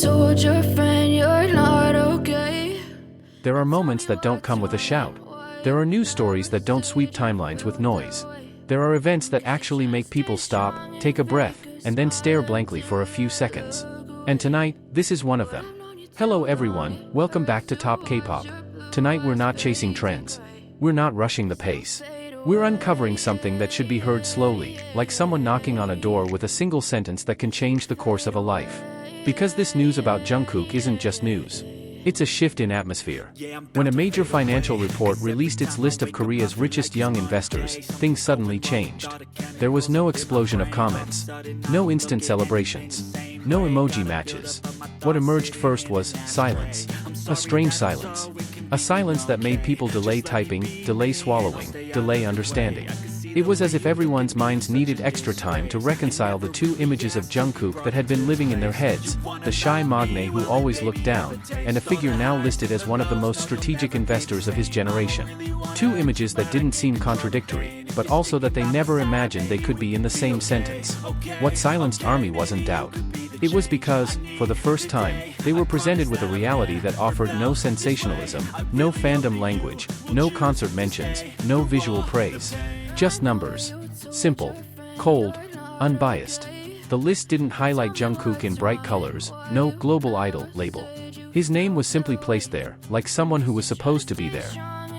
told your friend you're not okay. There are moments that don't come with a shout. There are news stories that don't sweep timelines with noise. There are events that actually make people stop, take a breath, and then stare blankly for a few seconds. And tonight, this is one of them. Hello everyone, welcome back to Top K-Pop. Tonight we're not chasing trends. We're not rushing the pace. We're uncovering something that should be heard slowly, like someone knocking on a door with a single sentence that can change the course of a life. Because this news about Jungkook isn't just news. It's a shift in atmosphere. When a major financial report released its list of Korea's richest young investors, things suddenly changed. There was no explosion of comments. No instant celebrations. No emoji matches. What emerged first was silence. A strange silence. A silence that made people delay typing, delay swallowing, delay understanding. It was as if everyone's minds needed extra time to reconcile the two images of Jungkook that had been living in their heads, the shy magne who always looked down, and a figure now listed as one of the most strategic investors of his generation. Two images that didn't seem contradictory, but also that they never imagined they could be in the same sentence. What silenced ARMY wasn't doubt. It was because, for the first time, they were presented with a reality that offered no sensationalism, no fandom language, no concert mentions, no visual praise. Just numbers. Simple. Cold. Unbiased. The list didn't highlight Jungkook in bright colors, no global idol label. His name was simply placed there, like someone who was supposed to be there.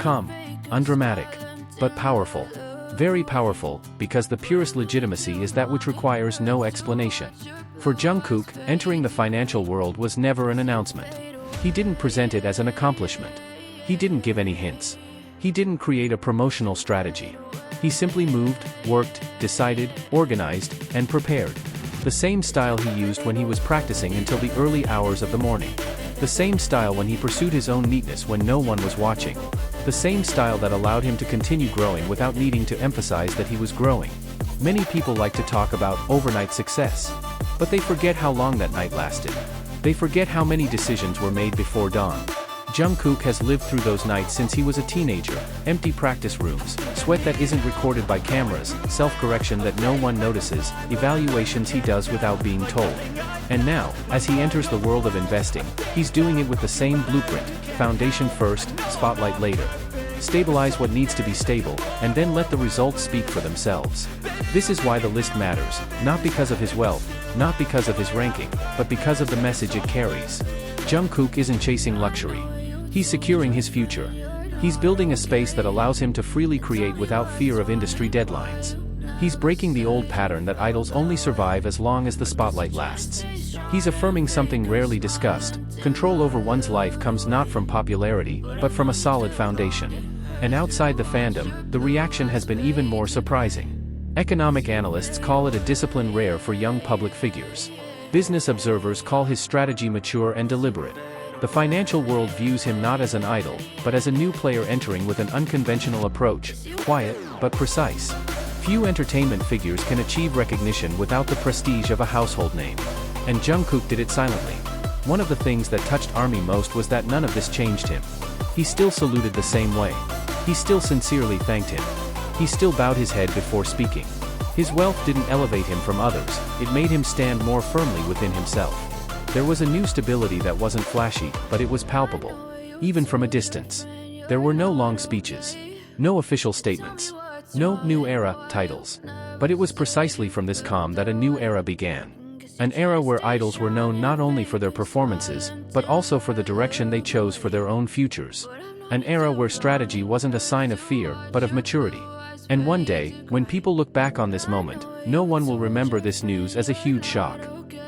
Calm. Undramatic. But powerful. Very powerful, because the purest legitimacy is that which requires no explanation. For Jungkook, entering the financial world was never an announcement. He didn't present it as an accomplishment. He didn't give any hints. He didn't create a promotional strategy. He simply moved, worked, decided, organized, and prepared. The same style he used when he was practicing until the early hours of the morning. The same style when he pursued his own neatness when no one was watching. The same style that allowed him to continue growing without needing to emphasize that he was growing. Many people like to talk about overnight success. But they forget how long that night lasted. They forget how many decisions were made before dawn. Jungkook has lived through those nights since he was a teenager, empty practice rooms, sweat that isn't recorded by cameras, self-correction that no one notices, evaluations he does without being told. And now, as he enters the world of investing, he's doing it with the same blueprint: foundation first, spotlight later. Stabilize what needs to be stable, and then let the results speak for themselves. This is why the list matters, not because of his wealth, not because of his ranking, but because of the message it carries. Jungkook isn't chasing luxury. He's securing his future. He's building a space that allows him to freely create without fear of industry deadlines. He's breaking the old pattern that idols only survive as long as the spotlight lasts. He's affirming something rarely discussed: control over one's life comes not from popularity, but from a solid foundation. And outside the fandom, the reaction has been even more surprising. Economic analysts call it a discipline rare for young public figures. Business observers call his strategy mature and deliberate. The financial world views him not as an idol, but as a new player entering with an unconventional approach, quiet, but precise. Few entertainment figures can achieve recognition without the prestige of a household name. And Jungkook did it silently. One of the things that touched ARMY most was that none of this changed him. He still saluted the same way. He still sincerely thanked him. He still bowed his head before speaking. His wealth didn't elevate him from others, it made him stand more firmly within himself. There was a new stability that wasn't flashy, but it was palpable. Even from a distance. There were no long speeches. No official statements. No new era titles. But it was precisely from this calm that a new era began. An era where idols were known not only for their performances, but also for the direction they chose for their own futures. An era where strategy wasn't a sign of fear, but of maturity. And one day, when people look back on this moment, no one will remember this news as a huge shock.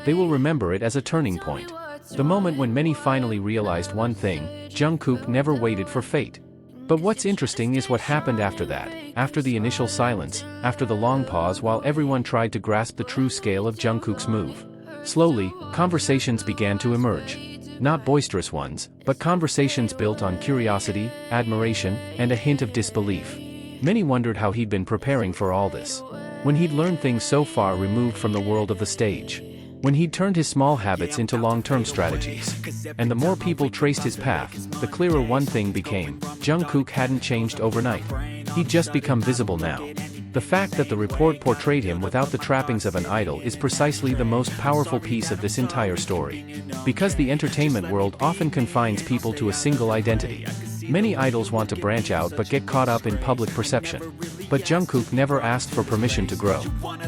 They will remember it as a turning point. The moment when many finally realized one thing: Jungkook never waited for fate. But what's interesting is what happened after that, after the initial silence, after the long pause while everyone tried to grasp the true scale of Jungkook's move. Slowly, conversations began to emerge. Not boisterous ones, but conversations built on curiosity, admiration, and a hint of disbelief. Many wondered how he'd been preparing for all this. When he'd learned things so far removed from the world of the stage. When he'd turned his small habits into long-term strategies. And the more people traced his path, the clearer one thing became: Jungkook hadn't changed overnight. He'd just become visible now. The fact that the report portrayed him without the trappings of an idol is precisely the most powerful piece of this entire story. Because the entertainment world often confines people to a single identity. Many idols want to branch out but get caught up in public perception. But Jungkook never asked for permission to grow.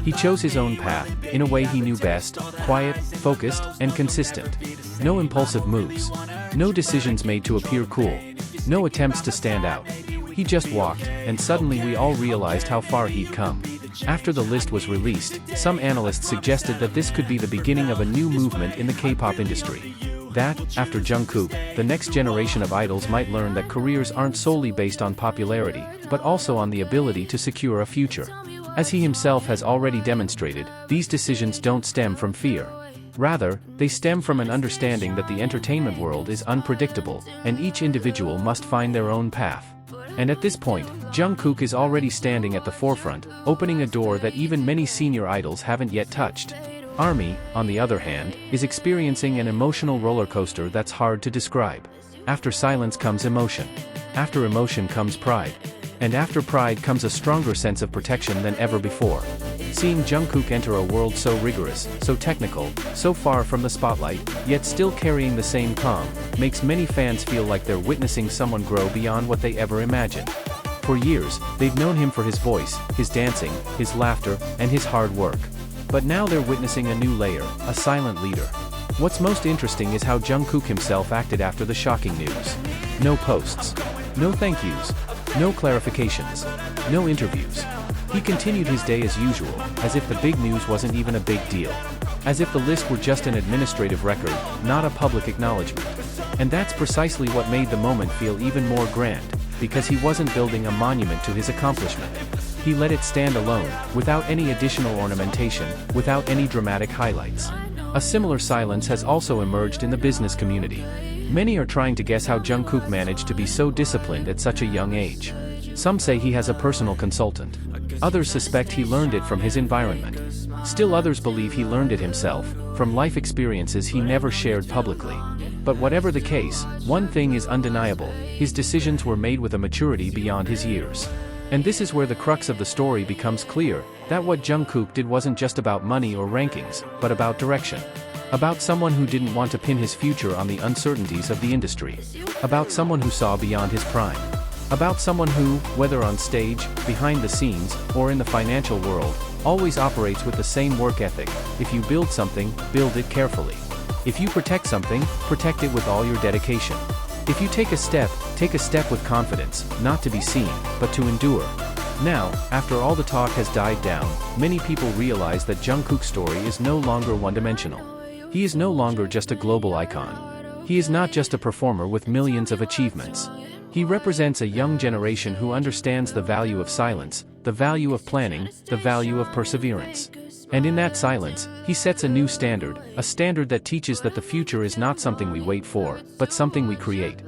He chose his own path, in a way he knew best, quiet, focused, and consistent. No impulsive moves. No decisions made to appear cool. No attempts to stand out. He just walked, and suddenly we all realized how far he'd come. After the list was released, some analysts suggested that this could be the beginning of a new movement in the K-pop industry. That, after Jungkook, the next generation of idols might learn that careers aren't solely based on popularity, but also on the ability to secure a future. As he himself has already demonstrated, these decisions don't stem from fear. Rather, they stem from an understanding that the entertainment world is unpredictable, and each individual must find their own path. And at this point, Jungkook is already standing at the forefront, opening a door that even many senior idols haven't yet touched. ARMY, on the other hand, is experiencing an emotional roller coaster that's hard to describe. After silence comes emotion. After emotion comes pride. And after pride comes a stronger sense of protection than ever before. Seeing Jungkook enter a world so rigorous, so technical, so far from the spotlight, yet still carrying the same calm, makes many fans feel like they're witnessing someone grow beyond what they ever imagined. For years, they've known him for his voice, his dancing, his laughter, and his hard work. But now they're witnessing a new layer, a silent leader. What's most interesting is how Jungkook himself acted after the shocking news. No posts. No thank yous. No clarifications. No interviews. He continued his day as usual, as if the big news wasn't even a big deal. As if the list were just an administrative record, not a public acknowledgement. And that's precisely what made the moment feel even more grand, because he wasn't building a monument to his accomplishment. He let it stand alone, without any additional ornamentation, without any dramatic highlights. A similar silence has also emerged in the business community. Many are trying to guess how Jungkook managed to be so disciplined at such a young age. Some say he has a personal consultant. Others suspect he learned it from his environment. Still others believe he learned it himself, from life experiences he never shared publicly. But whatever the case, one thing is undeniable: his decisions were made with a maturity beyond his years. And this is where the crux of the story becomes clear, that what Jungkook did wasn't just about money or rankings, but about direction. About someone who didn't want to pin his future on the uncertainties of the industry. About someone who saw beyond his prime. About someone who, whether on stage, behind the scenes, or in the financial world, always operates with the same work ethic: if you build something, build it carefully. If you protect something, protect it with all your dedication. If you take a step with confidence, not to be seen, but to endure. Now, after all the talk has died down, many people realize that Jungkook's story is no longer one-dimensional. He is no longer just a global icon. He is not just a performer with millions of achievements. He represents a young generation who understands the value of silence, the value of planning, the value of perseverance. And in that silence, he sets a new standard, a standard that teaches that the future is not something we wait for, but something we create.